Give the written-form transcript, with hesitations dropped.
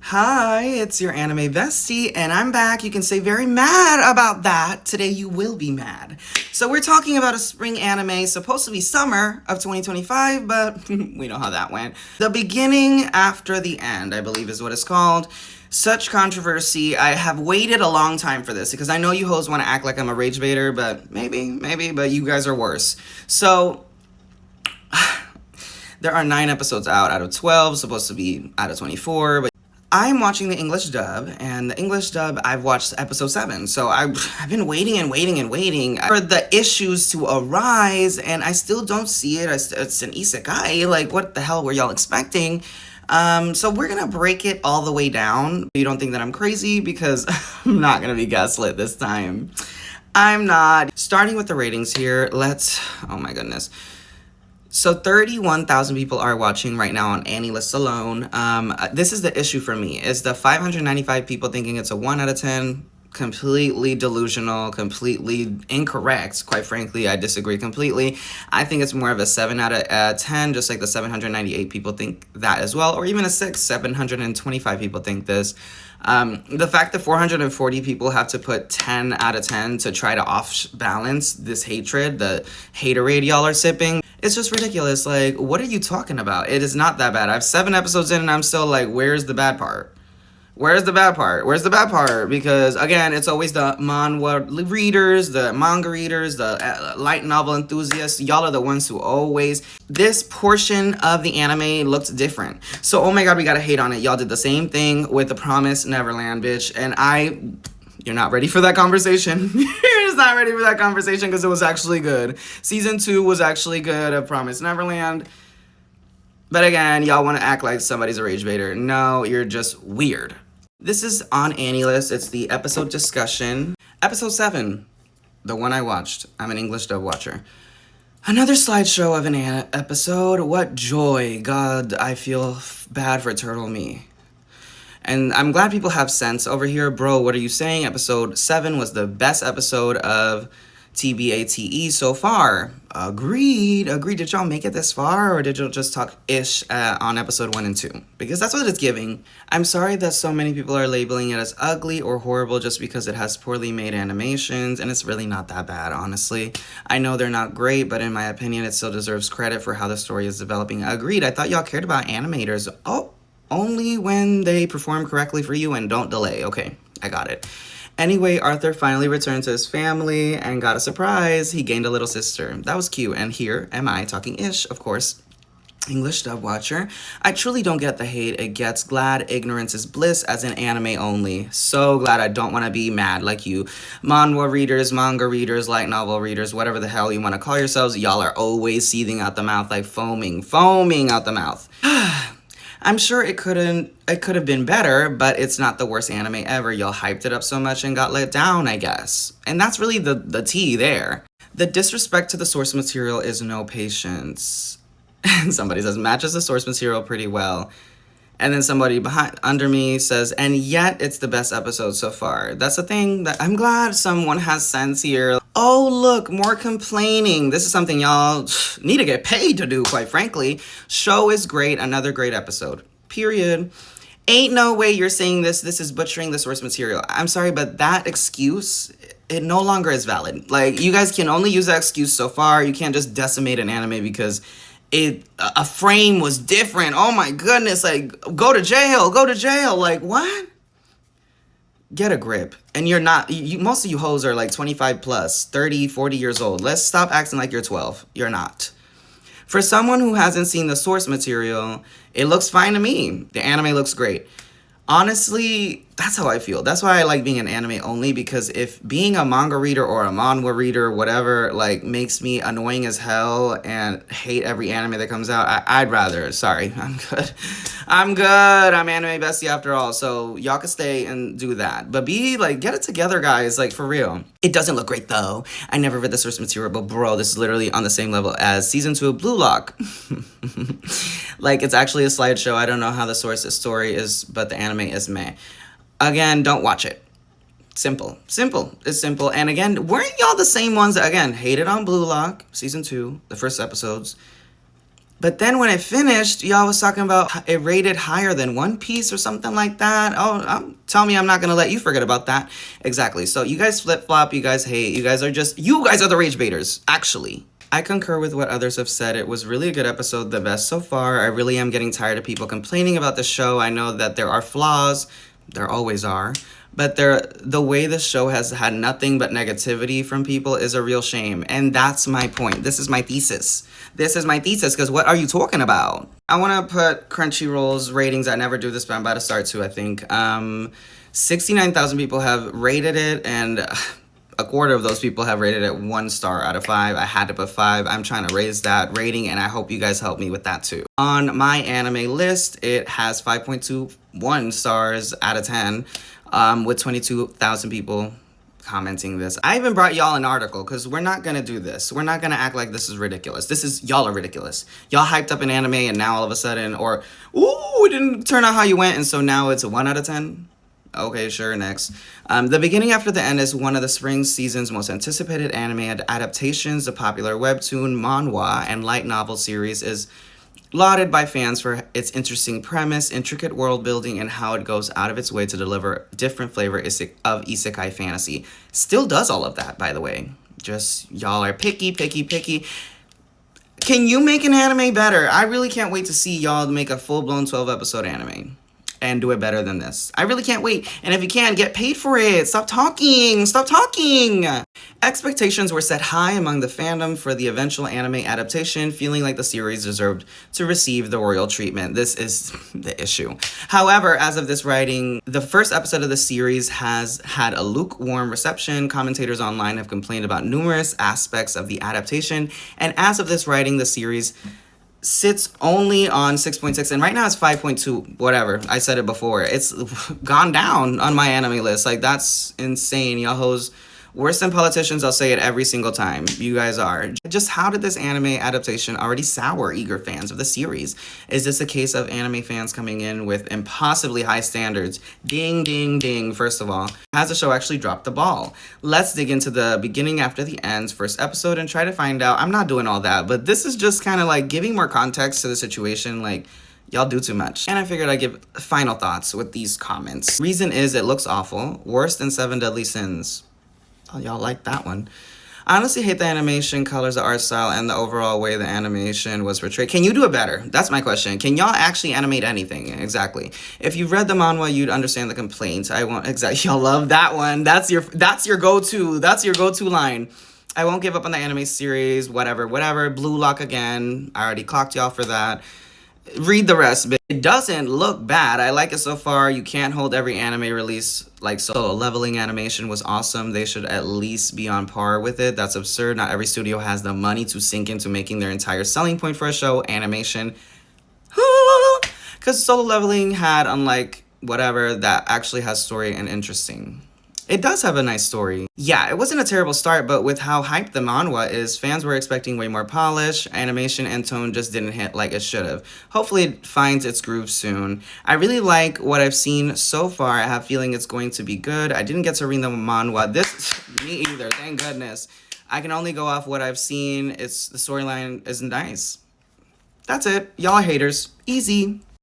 Hi, it's your anime bestie, and I'm back. You can say very mad about that. Today you will be mad. So we're talking about a spring anime, supposed to be summer of 2025, but we know how that went. The beginning after the end, I believe is what it's called. Such controversy. I have waited a long time for this because I know you hoes want to act like I'm a rage baiter, but maybe, but you guys are worse. So there are 9 episodes out of 12, supposed to be out of 24, but I'm watching the English dub, and the English dub, I've watched episode 7, so I've been waiting for the issues to arise, and I still don't see it. It's an isekai. Like, what the hell were y'all expecting? So we're gonna break it all the way down. You don't think that I'm crazy, because I'm not gonna be gaslit this time. I'm not. Starting with the ratings here, oh my goodness. So 31,000 people are watching right now on AnimeList alone. This is the issue for me, is the 595 people thinking it's a 1 out of 10. Completely delusional, completely incorrect. Quite frankly, I disagree completely. I think it's more of a 7 out of 10, just like the 798 people think that as well, or even a 6, 725 people think this. The fact that 440 people have to put 10 out of 10 to try to off-balance this hatred, the haterade y'all are sipping, it's just ridiculous. Like, what are you talking about? It is not that bad. I have 7 episodes in and I'm still like, where's the bad part? Where's the bad part? Where's the bad part? Because, again, it's always the manhwa readers, the manga readers, the light novel enthusiasts. Y'all are the ones who always... This portion of the anime looked different. So, oh my god, we gotta hate on it. Y'all did the same thing with The Promised Neverland, bitch. And you're not ready for that conversation. You're just not ready for that conversation because it was actually good. Season 2 was actually good of Promised Neverland. But again, y'all want to act like somebody's a rage baiter. No, you're just weird. This is on AnimeList. It's the episode discussion. Episode 7, the one I watched. I'm an English dub watcher. Another slideshow of an episode. What joy. God, I feel bad for Turtle Me. And I'm glad people have sense over here. Bro, what are you saying? Episode 7 was the best episode of TBATE so far. Agreed. Did y'all make it this far, or did y'all just talk ish on episode 1 and 2? Because that's what it's giving. I'm sorry that so many people are labeling it as ugly or horrible just because it has poorly made animations, and it's really not that bad, honestly. I know they're not great, but in my opinion, it still deserves credit for how the story is developing. Agreed. I thought y'all cared about animators. Oh, only when they perform correctly for you and don't delay. Okay, I got it. Anyway, Arthur finally returned to his family and got a surprise. He gained a little sister. That was cute. And here am I talking ish, of course. English dub watcher. I truly don't get the hate it gets. Glad ignorance is bliss as an anime only. So glad I don't want to be mad like you. Manhwa readers, manga readers, light novel readers, whatever the hell you want to call yourselves. Y'all are always seething out the mouth like foaming out the mouth. I'm sure it could have been better, but it's not the worst anime ever. Y'all hyped it up so much and got let down, I guess. And that's really the tea there. The disrespect to the source material is no patience. And somebody says, matches the source material pretty well. And then somebody under me says, and yet it's the best episode so far. That's the thing that I'm glad someone has sense here. Oh, look, more complaining. This is something y'all need to get paid to do, quite frankly. Show is great. Another great episode. Period. Ain't no way you're saying this. This is butchering the source material. I'm sorry, but that excuse, it no longer is valid. Like, you guys can only use that excuse so far. You can't just decimate an anime because a frame was different. Oh my goodness, like, go to jail. Like, what? Get a grip. And you're not, most of you hoes are like 25 plus, 30, 40 years old. Let's stop acting like you're 12. You're not. For someone who hasn't seen the source material, it looks fine to me. The anime looks great. Honestly, that's how I feel. That's why I like being an anime only, because if being a manga reader or a manhwa reader or whatever, like, makes me annoying as hell and hate every anime that comes out, I'd rather. Sorry, I'm good. I'm AnimeBestie after all, so y'all can stay and do that. But get it together, guys, like, for real. It doesn't look great, though. I never read the source material, but bro, this is literally on the same level as Season 2 of Blue Lock. Like, it's actually a slideshow. I don't know how the source story is, but the anime is meh. Again, don't watch it. Simple. It's simple. And again, weren't y'all the same ones that, again, hated on Blue Lock, Season 2, the first episodes? But then when it finished, y'all was talking about it rated higher than One Piece or something like that. Oh, tell me I'm not gonna let you forget about that. Exactly. So you guys flip flop. You guys hate. You guys are the rage baiters. Actually, I concur with what others have said. It was really a good episode, the best so far. I really am getting tired of people complaining about the show. I know that there are flaws. There always are. But the way the show has had nothing but negativity from people is a real shame. And that's my point. This is my thesis. This is my thesis, because what are you talking about? I want to put Crunchyroll's ratings. I never do this, but I'm about to start to, I think. 69,000 people have rated it, and a quarter of those people have rated it 1 star out of 5. I had to put 5. I'm trying to raise that rating, and I hope you guys help me with that too. On my anime list, it has 5.21 stars out of 10, with 22,000 people commenting this. I even brought y'all an article, because we're not gonna do this. We're not gonna act like this is ridiculous. Y'all are ridiculous. Y'all hyped up an anime, and now all of a sudden, or, ooh, it didn't turn out how you went, and so now it's a 1 out of 10? Okay, sure, next. The Beginning After the End is one of the spring season's most anticipated anime adaptations. The popular webtoon, manhwa, and light novel series is lauded by fans for its interesting premise, intricate world building, and how it goes out of its way to deliver different flavor of isekai fantasy. Still does all of that, by the way. Just, y'all are picky, picky, picky. Can you make an anime better? I really can't wait to see y'all make a full-blown 12-episode anime and do it better than this. I really can't wait. And if you can, get paid for it. Stop talking. Stop talking. Expectations were set high among the fandom for the eventual anime adaptation, feeling like the series deserved to receive the royal treatment. This is the issue. However, as of this writing, the first episode of the series has had a lukewarm reception. Commentators online have complained about numerous aspects of the adaptation. And as of this writing, the series sits only on 6.6, and right now it's 5.2, whatever. I said it before. It's gone down on my anime list. Like, that's insane. Y'all hoes worse than politicians. I'll say it every single time. You guys are. Just how did this anime adaptation already sour eager fans of the series? Is this a case of anime fans coming in with impossibly high standards? Ding, ding, ding. First of all, has the show actually dropped the ball? Let's dig into the Beginning After the End's first episode and try to find out. I'm not doing all that, but this is just kind of like giving more context to the situation. Like, y'all do too much. And I figured I'd give final thoughts with these comments. Reason is, it looks awful. Worse than Seven Deadly Sins. Oh, y'all like that one. I honestly hate the animation, colors, the art style, and the overall way the animation was portrayed. Can you do it better? That's my question. Can y'all actually animate anything? Exactly. If you've read the manhwa, you'd understand the complaints. I won't exactly. Y'all love that one. That's your go-to. That's your go-to line. I won't give up on the anime series. Whatever. Blue Lock again. I already clocked y'all for that. Read the rest, but it doesn't look bad. I like it so far. You can't hold every anime release. Like, Solo Leveling animation was awesome. They should at least be on par with it. That's absurd. Not every studio has the money to sink into making their entire selling point for a show animation. Because Solo Leveling had, unlike whatever, that actually has story and interesting. It does have a nice story. Yeah, it wasn't a terrible start, but with how hyped the manhwa is, fans were expecting way more polish. Animation and tone just didn't hit like it should have. Hopefully it finds its groove soon. I really like what I've seen so far. I have a feeling it's going to be good. I didn't get to read the manhwa. Me either, thank goodness. I can only go off what I've seen. The storyline is nice. That's it. Y'all haters. Easy.